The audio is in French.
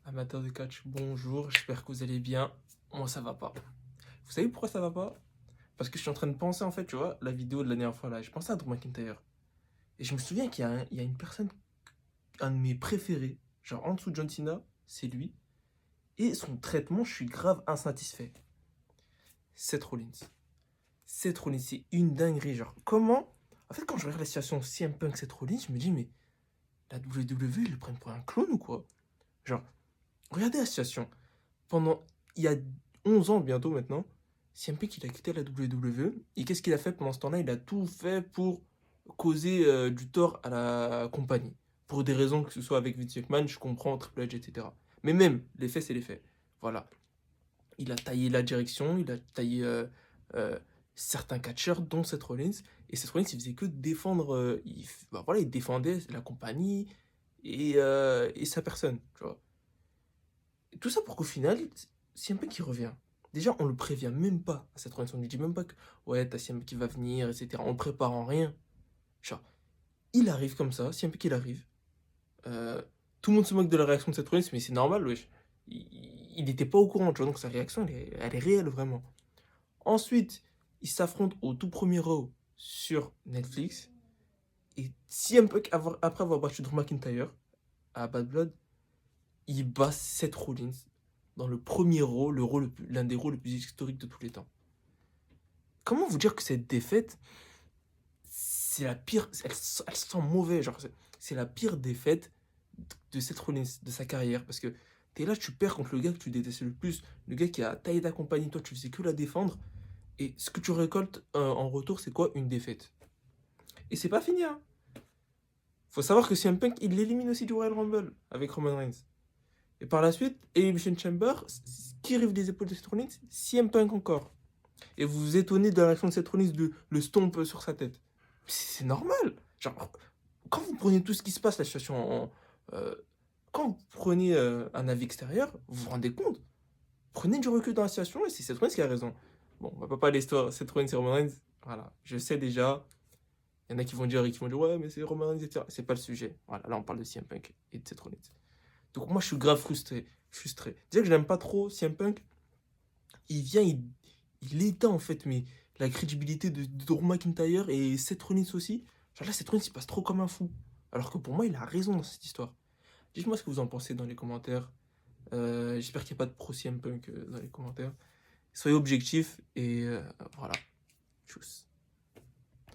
Amateur de catch, bonjour, j'espère que vous allez bien. Moi, ça va pas. Vous savez pourquoi ça va pas? Parce que je suis en train de penser, en fait, tu vois, la vidéo de la dernière fois là. Je pensais à Drew McIntyre. Et je me souviens qu'il y a une personne, un de mes préférés, genre en dessous de John Cena, c'est lui. Et son traitement, je suis grave insatisfait. Seth Rollins. Seth Rollins, c'est une dinguerie. Genre, comment? En fait, quand je regarde la situation CM Punk, Seth Rollins, je me dis, mais la WWE, ils le prennent pour un clone ou quoi? Genre, regardez la situation. Pendant, il y a 11 ans bientôt maintenant, CM Punk il a quitté la WWE. Et qu'est-ce qu'il a fait pendant ce temps-là? Il a tout fait pour causer du tort à la compagnie. Pour des raisons que ce soit avec Vince McMahon, je comprends, Triple H, etc. Mais même, les faits, c'est les faits. Voilà. Il a taillé la direction, il a taillé euh, certains catcheurs, dont Seth Rollins. Et Seth Rollins, il faisait que défendre. Bah voilà, il défendait la compagnie et sa personne, tu vois. Et tout ça pour qu'au final, CM Punk qui revient. Déjà, on le prévient même pas à cette relation. On lui dit même pas que ouais, t'as CM Punk qui va venir, etc. On le prépare en rien. Genre, il arrive comme ça, CM Punk il arrive. Euh, Tout le monde se moque de la réaction de cette relation, mais c'est normal, wesh. Il n'était pas au courant, tu vois, donc sa réaction, elle est réelle, vraiment. Ensuite, il s'affronte au tout premier Raw sur Netflix. Et CM Punk, après avoir battu Drew McIntyre à Bad Blood, il bat Seth Rollins dans le premier Raw, l'un des Raws les plus historiques de tous les temps. Comment vous dire que cette défaite, c'est la pire, elle sent mauvais, genre c'est la pire défaite de Seth Rollins, de sa carrière, parce que t'es là, tu perds contre le gars que tu détestes le plus, le gars qui a taillé ta compagnie, toi tu faisais que la défendre, et ce que tu récoltes en retour, c'est quoi? Une défaite. Et c'est pas fini, hein. Faut savoir que CM Punk, il l'élimine aussi du Royal Rumble avec Roman Reigns. Et par la suite, Elimination Chamber, qui rive des épaules de Seth Rollins? CM Punk encore. Et vous vous étonnez de la réaction de Seth Rollins de le stomp sur sa tête. C'est normal. Genre, quand vous prenez tout ce qui se passe, la situation quand vous prenez un avis extérieur, vous vous rendez compte. Prenez du recul dans la situation et c'est Seth Rollins qui a raison. Bon, on va pas parler d'histoire Seth Rollins et Roman Reigns. Voilà, je sais déjà. Il y en a qui vont dire ouais, mais c'est Roman Reigns, etc. C'est pas le sujet. Voilà, là on parle de CM Punk et de Seth Rollins. Donc moi je suis grave frustré. Frustré. Déjà que je n'aime pas trop CM Punk, il vient, il éteint en fait mais la crédibilité de Drew McIntyre et Seth Rollins aussi. Genre là, Seth Rollins il passe trop comme un fou. Alors que pour moi, il a raison dans cette histoire. Dites-moi ce que vous en pensez dans les commentaires. J'espère qu'il n'y a pas de pro CM Punk dans les commentaires. Soyez objectifs et voilà. Tchuss.